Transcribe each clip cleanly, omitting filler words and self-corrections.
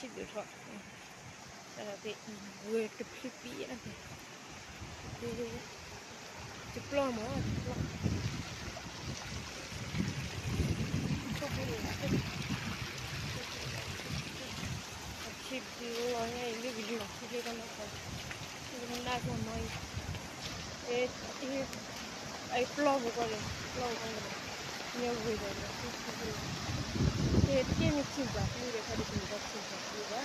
chip được là cái vừa chụp clip á cái chụp lo mà chụp chip đi lo ngay cái video cái con nó đa cho mày ai flow của flow nhiều người rồi cái mình chụp ra cái để phải đi chụp ra chụp ra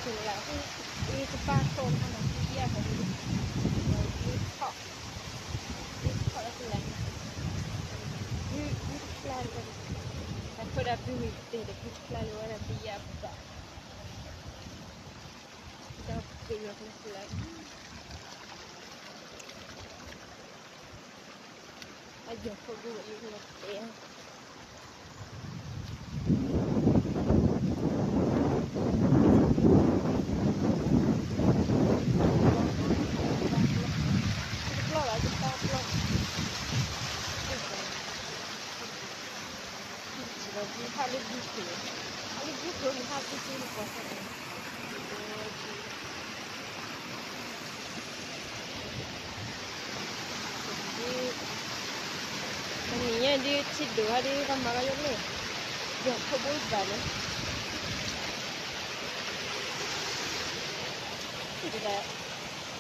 cái ba con nó kia phải đi họ là cái này plan kan aku dah beli dia plan warna biar buka kita beli plan aja kau buat ini ya Hali buku ni hati sini kuasa ni. Jadi, ni dia tidur hari kamar aja ni. Dia kabul balik. Jadi dah,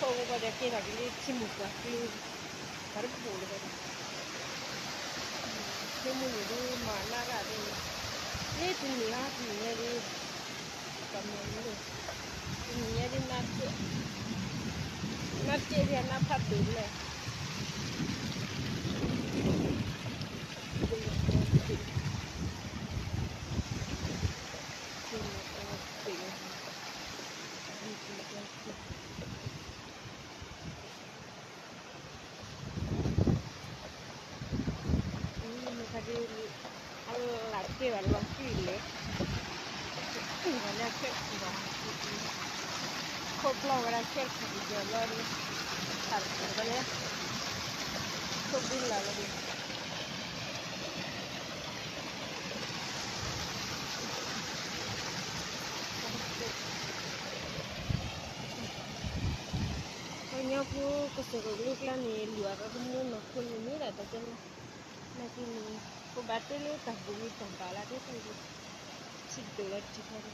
kau pada kira ni cimut lah, baru kabul balik. Kamu ni mana ada ni? Ini dunia ni kamu ni. Dunia ni nanti dia nampak dulu. Lagi dalam kiri, mana cek sudah. Koplo mana cek di jalan ni, harus mana? Kopil lagi. Kayaknya aku keseru kan ni luar kamu nak pun ni dah tak nanti ni. Ko battele ka bumi tambala de ko siddo la tikare